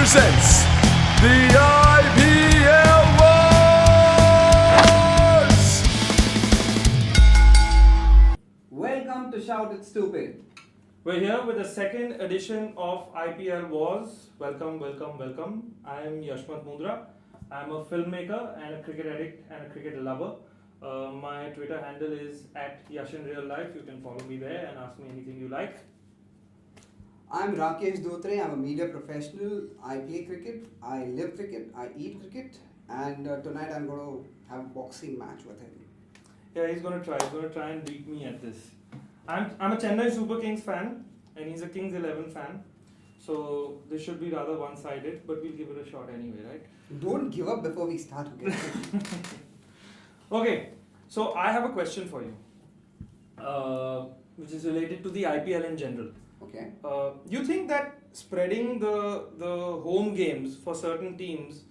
presents the IPL Wars! Welcome to Shout It Stupid. We're here with the second edition of IPL Wars. Welcome. I am Yashwant Mundhra. I'm a filmmaker and a cricket addict and a cricket lover. My Twitter handle is @YashinRealLife. You can follow me there and ask me anything you like. I'm Rakesh Dhotre. I'm a media professional. I play cricket. I live cricket. I eat cricket. And tonight I'm going to have a boxing match with him. Yeah, he's gonna try. He's gonna try and beat me at this. I'm a Chennai Superkings fan, and he's a Kings 11 fan. So this should be rather one-sided, but we'll give it a shot anyway, right? Don't give up before we start. Okay, so I have a question for you, which is related to the IPL in general. Okay. You think that spreading the home games for certain teams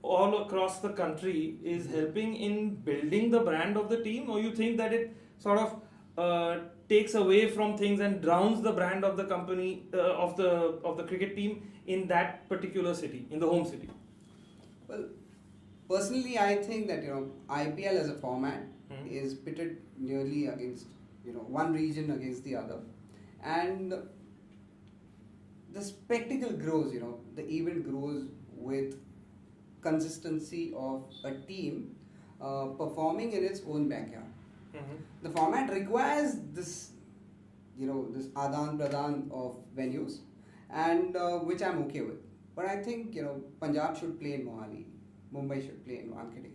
all across the country is helping in building the brand of the team, or you think that it sort of takes away from things and drowns the brand of the company of the cricket team in that particular city, in the home city? Well, personally, I think that IPL as a format is pitted nearly against one region against the other, and the spectacle grows. The event grows with consistency of a team performing in its own backyard. The format requires this adan pradan of venues, and which I'm okay with. But I think Punjab should play in Mohali, Mumbai should play in Wankhede,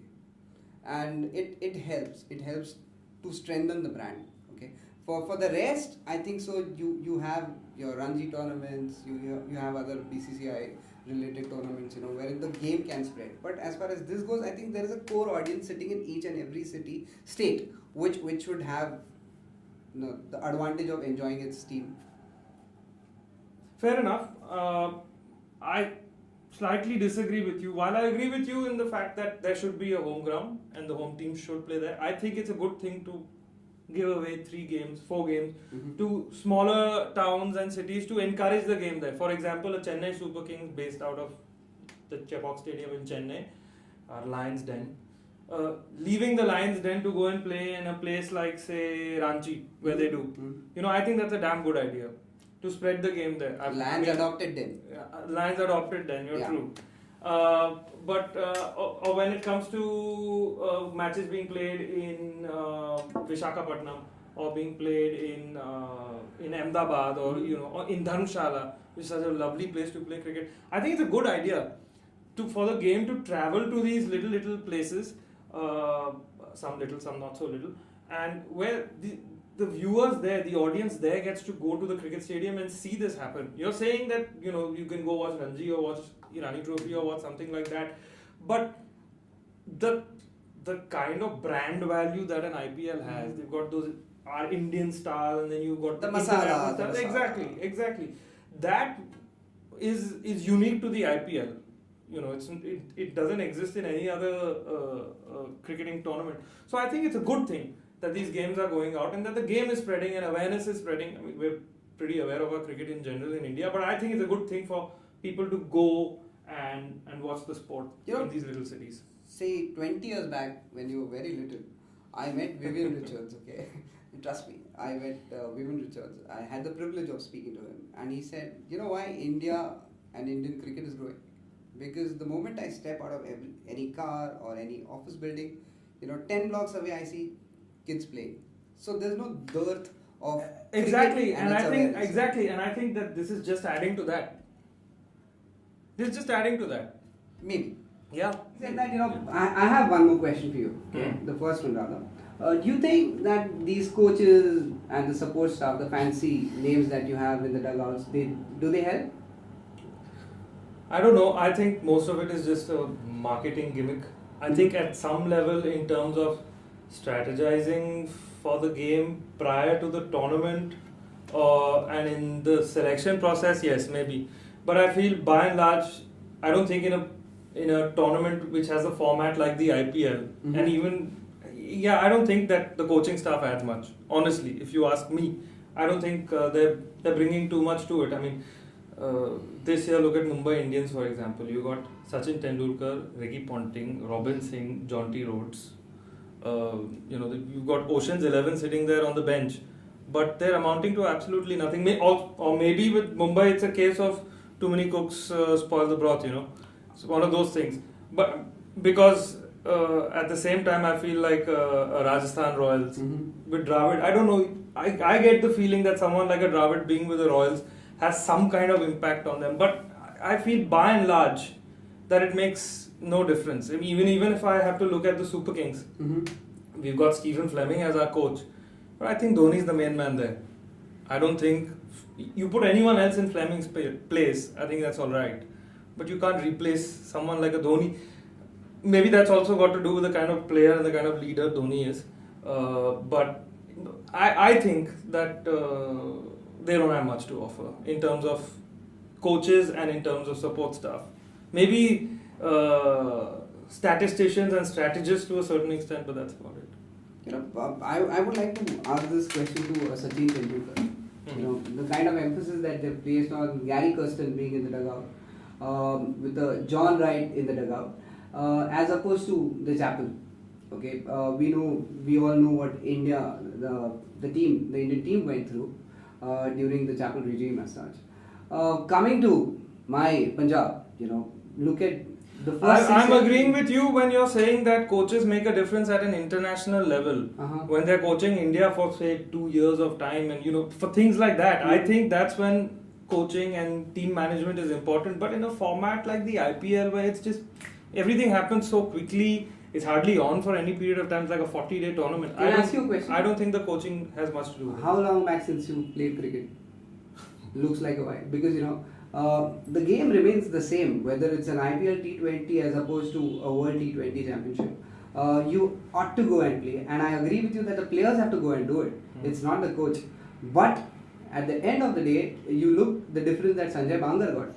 and it helps. It helps to strengthen the brand. Okay. For the rest, I think so. You have your Ranji tournaments, you have other BCCI related tournaments, where the game can spread. But as far as this goes, I think there is a core audience sitting in each and every state, which should have the advantage of enjoying its team. Fair enough. I slightly disagree with you. While I agree with you in the fact that there should be a home ground and the home team should play there, I think it's a good thing to give away 4 games to smaller towns and cities to encourage the game there. For example, a Chennai Superkings based out of the Chepauk Stadium in Chennai, Lions Den, leaving the Lions Den to go and play in a place like, say, Ranchi, where they do. I think that's a damn good idea to spread the game there. Lions adopted Den. Lions adopted Den, you're true. But when it comes to matches being played in Visakhapatnam or being played in Ahmedabad or in Dharamshala, which is such a lovely place to play cricket, I think it's a good idea for the game to travel to these little places, some little, some not so little, and where the viewers there, the audience there gets to go to the cricket stadium and see this happen. You're saying that you can go watch Ranji or watch Irani Trophy or watch something like that, but the kind of brand value that an IPL has, they've got those our Indian style, and then you've got the masala. Exactly. That is unique to the IPL. It doesn't exist in any other cricketing tournament. So I think it's a good thing that these games are going out and that the game is spreading and awareness is spreading. I mean, we're pretty aware of our cricket in general in India, but I think it's a good thing for people to go and watch the sport in these little cities. Say 20 years back, when you were very little, I met Vivian Richards, okay? Trust me, I met Vivian Richards. I had the privilege of speaking to him, and he said, why India and Indian cricket is growing? Because the moment I step out of any car or any office building, 10 blocks away I see kids playing. So there's no dearth of exactly, and I think that this is just adding to that. Maybe. Yeah. Said that, I have one more question for you. Okay? The first one rather. Do you think that these coaches and the support staff, the fancy names that you have in the dugouts, do they help? I don't know. I think most of it is just a marketing gimmick. I think at some level, in terms of strategizing for the game prior to the tournament and in the selection process, yes, maybe. But I feel by and large, I don't think in a tournament which has a format like the IPL, and even I don't think that the coaching staff adds much. Honestly, if you ask me, I don't think they're bringing too much to it. I mean, this year, look at Mumbai Indians, for example. You got Sachin Tendulkar, Ricky Ponting, Robin Singh, Jonty Rhodes. You've got Ocean's 11 sitting there on the bench, but they're amounting to absolutely nothing. Or maybe with Mumbai, it's a case of too many cooks spoil the broth. It's one of those things. But because at the same time, I feel like Rajasthan Royals with Dravid. I don't know. I get the feeling that someone like a Dravid being with the Royals has some kind of impact on them. But I feel by and large that it makes no difference. I mean, even if I have to look at the Super Kings, we've got Stephen Fleming as our coach. But I think Dhoni is the main man there. I don't think you put anyone else in Fleming's place, I think that's alright. But you can't replace someone like a Dhoni. Maybe that's also got to do with the kind of player and the kind of leader Dhoni is. But I think that they don't have much to offer in terms of coaches and in terms of support staff. Maybe statisticians and strategists to a certain extent, but that's about it. I would like to ask this question to Sachin Tendulkar. The kind of emphasis that they've placed on Gary Kirsten being in the dugout, with John Wright in the dugout, as opposed to the Chappell. Okay, we all know what India, the Indian team went through during the Chappell regime as such. Coming to my Punjab, look at the first. I'm agreeing with you when you're saying that coaches make a difference at an international level. When they're coaching India for say 2 years of time, and for things like that, I think that's when coaching and team management is important. But in a format like the IPL, where it's just everything happens so quickly, it's hardly on for any period of time. It's like a 40-day tournament. Can I ask you a question? I don't think the coaching has much to do with it. How long back since you played cricket? Looks like a while. Because the game remains the same, whether it's an IPL T20 as opposed to a World T20 Championship. You ought to go and play, and I agree with you that the players have to go and do it. It's not the coach. But at the end of the day, you look the difference that Sanjay Bangar got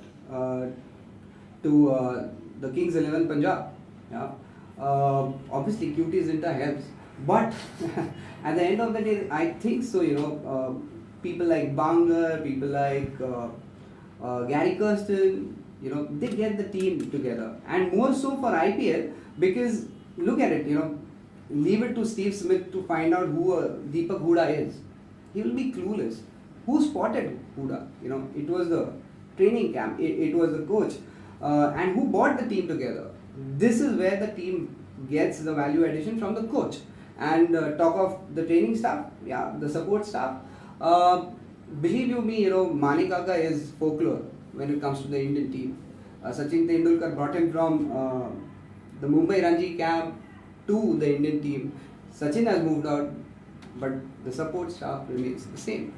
to the Kings 11 Punjab. Yeah. Obviously, QT's Inter helps, but at the end of the day, I think so. People like Bangar, people like Gary Kirsten, they get the team together, and more so for IPL, because look at it, leave it to Steve Smith to find out who Deepak Hooda is. He will be clueless. Who spotted Hooda? It was the training camp, it was the coach, and who brought the team together. This is where the team gets the value addition from the coach. And talk of the training staff, the support staff. Believe you me, Manikaka is folklore when it comes to the Indian team. Sachin Tendulkar brought him from the Mumbai Ranji camp to the Indian team. Sachin has moved out, but the support staff remains the same.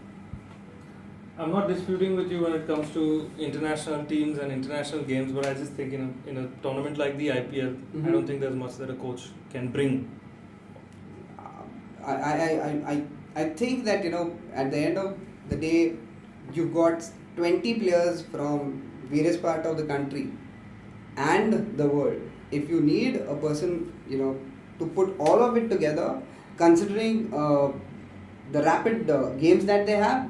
I'm not disputing with you when it comes to international teams and international games, but I just think in a tournament like the IPL, I don't think there's much that a coach can bring. I think that at the end of the day, you've got 20 players from various parts of the country and the world. If you need a person to put all of it together, considering the rapid games that they have,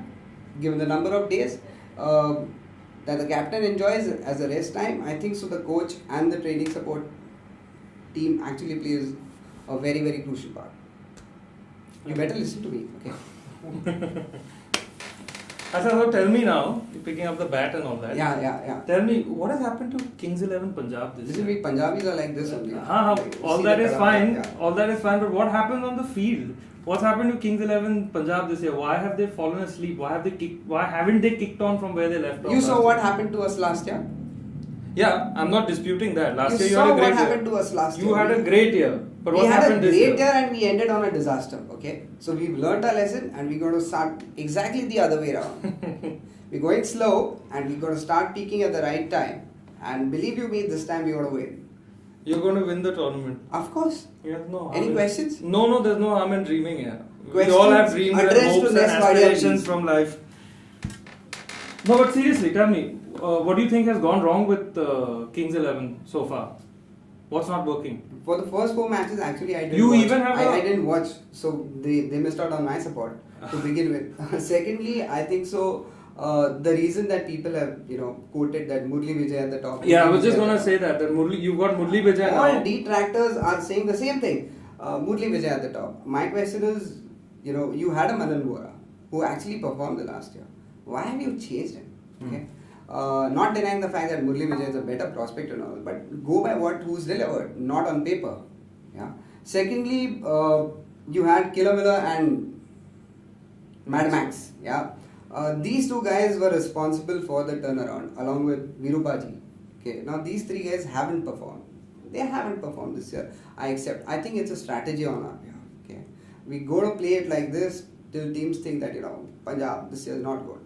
given the number of days that the captain enjoys as a rest time, I think so the coach and the training support team actually plays a very, very crucial part. You better listen to me, okay? So tell me now, you're picking up the bat and all that. Yeah. Tell me, what has happened to Kings 11 Punjab this year? Week, Punjabis are like this only. All that is fine. All that is fine, but what happens on the field? What's happened to Kings 11 Punjab this year? Why have they fallen asleep? Why haven't they kicked on from where they left off? You saw what happened to us last year? Yeah, I'm not disputing that. Last year you had a great year. what happened to us last year. You had a great year. But what happened this year? We had a great year and we ended on a disaster. Okay, so we've learned our lesson and we're going to start exactly the other way around. We're going slow and we're going to start peaking at the right time. And believe you me, this time we're going to win. You're going to win the tournament. Of course. Yeah, no. Any questions? No, there's no harm in dreaming here. We all have dreams and hopes and aspirations from life. No, but seriously, tell me, what do you think has gone wrong with Kings 11 so far? What's not working? For the first 4 matches, actually, I didn't watch, so they missed out on my support to begin with. Secondly, I think so. The reason that people have, quoted that Murli Vijay at the top. Yeah, I Murli was just Vijay going at to the say that Murli, you've got Murli Vijay all now. detractors are saying the same thing. Murli Vijay at the top. My question is, you had a Manan Vora who actually performed the last year. Why have you changed him? Okay. Not denying the fact that Murli Vijay is a better prospect and all, but go by who's delivered, not on paper. Yeah. Secondly, you had Killer Miller and Mad Max. Yeah. These two guys were responsible for the turnaround along with Virupaji. Okay. Now these three guys haven't performed. They haven't performed this year. I accept. I think it's a strategy on our behalf. Okay. We go to play it like this till teams think that Punjab this year is not good.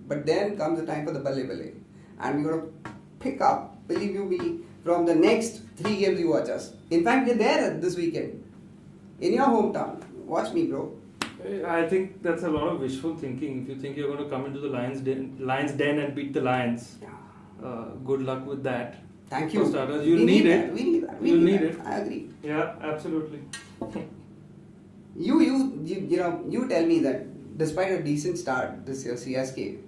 But then comes the time for the Balle Balle, and we got to pick up. Believe you me, from the next 3 games you watch us. In fact, we're there this weekend in your hometown. Watch me, bro. I think that's a lot of wishful thinking. If you think you're going to come into the Lions Den and beat the Lions, good luck with that. Thank you. For starters, you need it. We need that. You need it. I agree. Yeah, absolutely. You tell me that despite a decent start this year, CSK,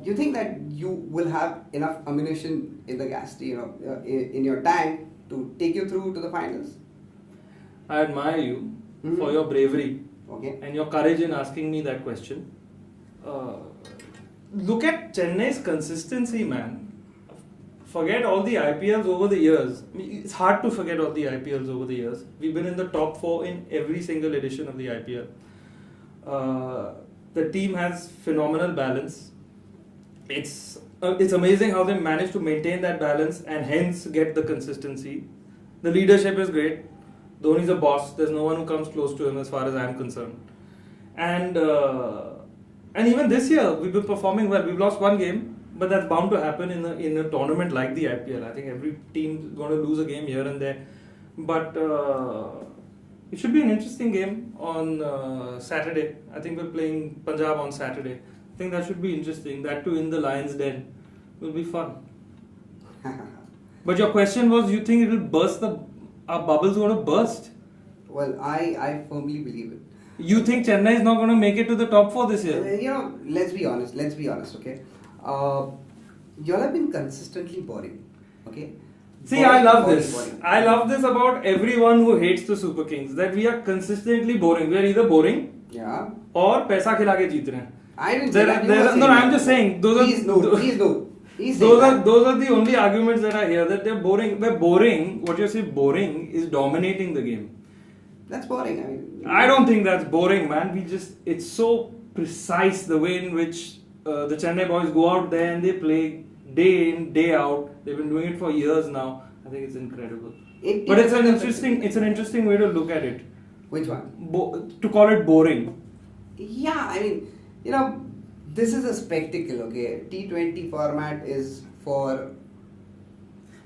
you think that you will have enough ammunition in the gas, in your tank to take you through to the finals? I admire you for your bravery and your courage in asking me that question. Look at Chennai's consistency, man. Forget all the IPLs over the years. It's hard to forget all the IPLs over the years. We've been in the top 4 in every single edition of the IPL. The team has phenomenal balance. It's amazing how they managed to maintain that balance and hence get the consistency. The leadership is great. Dhoni's a boss. There's no one who comes close to him as far as I'm concerned. And even this year, we've been performing well. We've lost one game, but that's bound to happen in a tournament like the IPL. I think every team is going to lose a game here and there. But it should be an interesting game on Saturday. I think we're playing Punjab on Saturday. I think that should be interesting. That too in the Lions Den will be fun. But your question was, you think it will burst our bubble's going to burst? Well, I firmly believe it. You think Chennai is not going to make it to the top 4 this year? Let's be honest, okay? Y'all have been consistently boring, okay? See, I love this. I love this about everyone who hates the Super Kings, that we are consistently boring. We are either boring or paisa khila ke jeet rahe hain. I didn't say that. No, I'm just saying. Please no. Those are the only arguments that I hear, that they're boring. We're boring. What you say boring is dominating the game. That's boring. I don't think that's boring, man. It's so precise the way in which the Chennai boys go out there and they play day in, day out. They've been doing it for years now. I think it's incredible. But it's an interesting way to look at it. Which one? To call it boring. Yeah, this is a spectacle, okay? T20 format is for...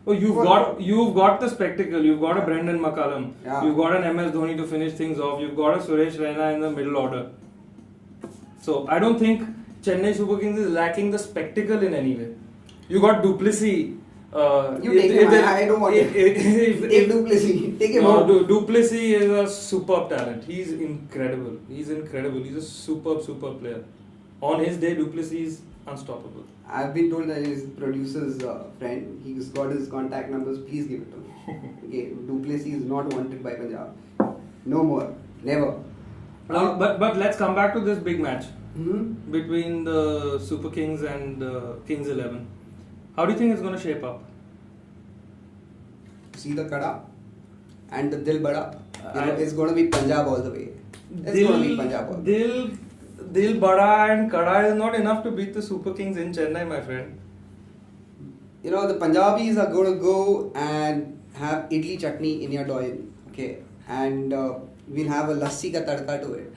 Oh, you've got the spectacle. You've got a Brendan McCullum. Yeah. You've got an MS Dhoni to finish things off. You've got a Suresh Raina in the middle order. So I don't think Chennai Super Kings is lacking the spectacle in any way. You got Duplessis. I don't want it. Take Duplessis. Take him out. Duplessis is a superb talent. He's incredible. He's a superb player. On his day, Duplessis is unstoppable. I've been told that his producer's friend, he's got his contact numbers, please give it to me. Okay, Duplessis is not wanted by Punjab. No more. Never. But let's come back to this big match between the Super Kings and Kings 11. How do you think it's going to shape up? See the Kada and the Dil Bada. It's going to be Punjab all the way. It's going to be Punjab all the way. Dil Bada and Kada is not enough to beat the Super Kings in Chennai, my friend. The Punjabis are going to go and have idli chutney in your doil, okay? And we'll have a lassi ka tadka to it.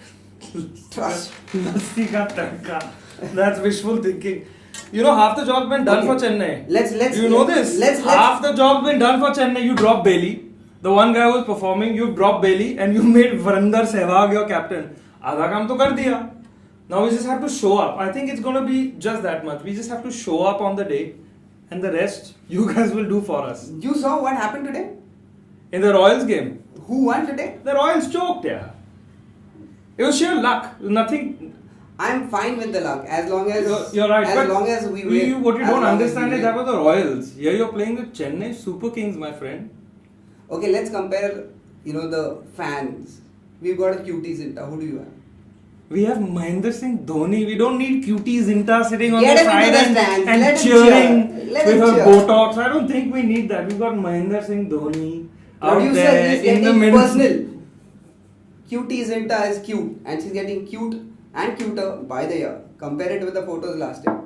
Trust. Lassi ka tadka. That's wishful thinking. Half the job's been done for Chennai. Half the job's been done for Chennai. You drop Bailey. The one guy who was performing, you drop Bailey and you made Varinder Sehwag your captain. Adha kaam to kar diya. Now we just have to show up. I think it's going to be just that much. We just have to show up on the day and the rest you guys will do for us. You saw what happened today? In the Royals game. Who won today? The Royals choked, yeah. It was sheer luck. Nothing. I'm fine with the luck as long as You're right. As but long as we what win. you As don't long as understand we is win. that was the Royals. Here you're playing with Chennai Superkings, my friend. Okay, let's compare. The fans. We've got a cutie Zinta. Who do you have? We have Mahendra Singh Dhoni. We don't need cutie Zinta sitting on Get the him into side the and, stands. and Let him cheering cheer. Let with him her cheer. Botox. I don't think we need that. We've got Mahendra Singh Dhoni out Producer, there he's in the getting middle. personal. Cutie Zinta is cute, and she's getting cute and cuter by the year. Compare it with the photos last year.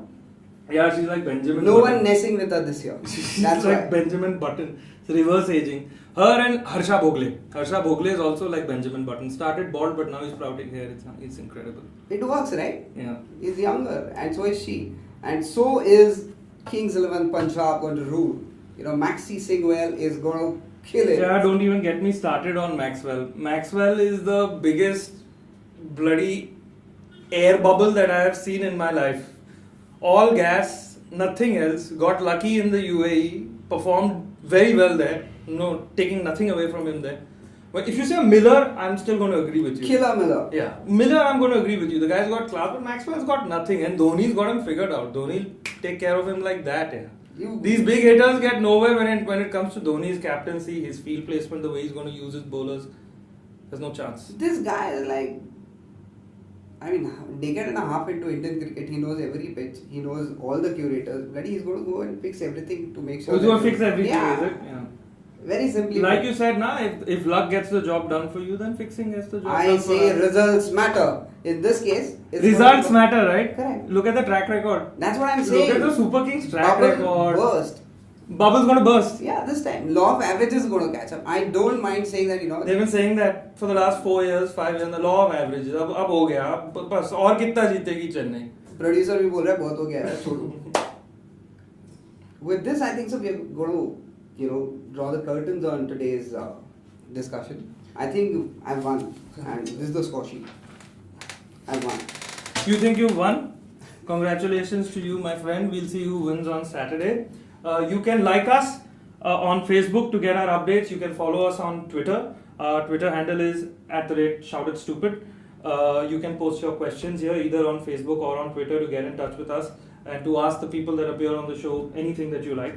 Yeah, she's like Benjamin No Button. one messing with her this year. She's That's like why. Benjamin Button. It's reverse aging. Her and Harsha Bhogle. Harsha Bhogle is also like Benjamin Button. Started bald, but now he's sprouting hair. It's incredible. It works, right? Yeah. He's younger, and so is she. And so is Kings 11 Punjab going to rule. Maxi Singwell is going to kill it. Yeah, don't even get me started on Maxwell. Maxwell is the biggest bloody air bubble that I have seen in my life. All gas, nothing else. Got lucky in the UAE, performed very well there. No, taking nothing away from him there. But if you say Miller, I'm still going to agree with you. Killer Miller. Yeah, Miller, I'm going to agree with you. The guy's got class, but Maxwell's got nothing, and Dhoni's got him figured out. Dhoni take care of him like that. Yeah. These big hitters get nowhere when it comes to Dhoni's captaincy, his field placement, the way he's going to use his bowlers. There's no chance. This guy is like, decade and a half into Indian cricket, he knows every pitch, he knows all the curators. Bloody, he's going to go and fix everything to make sure. He's going to fix everything, Yeah. is it? Yeah. Very simply. Like you said, if luck gets the job done for you, then fixing gets the job I done for say us. results matter. In this case, it's Results going to- matter, right? Correct. Look at the track record. That's what I'm saying. Look at the Super Kings track Bubble record. burst. Bubble's going to burst. Yeah, this time. Law of averages is going to catch up. I don't mind saying that, They've been saying that for the last 4 years, 5 years, the law of averages. अब हो गया, अब बस और कितना जीतेगी Chennai? Producer भी बोल रहा है बहुत हो गया है, छोड़ो. With this, I think so we are going to, draw the curtains on today's discussion. I think I've won, and this is the score sheet. I've won. You think you've won? Congratulations to you, my friend. We'll see who wins on Saturday. You can like us on Facebook to get our updates. You can follow us on Twitter. Our Twitter handle is @shoutitstupid. You can post your questions here either on Facebook or on Twitter to get in touch with us and to ask the people that appear on the show anything that you like.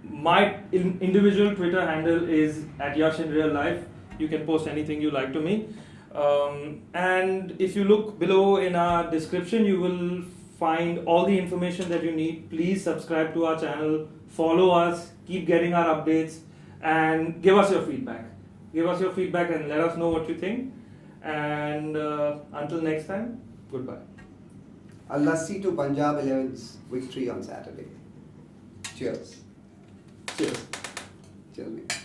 My individual Twitter handle is @YashInRealLife. You can post anything you like to me. And if you look below in our description, you will find all the information that you need. Please subscribe to our channel, follow us, keep getting our updates, and give us your feedback. Give us your feedback and let us know what you think. And until next time, goodbye. A lassi to Punjab 11's victory on Saturday. Cheers. Cheers. Cheers, mate.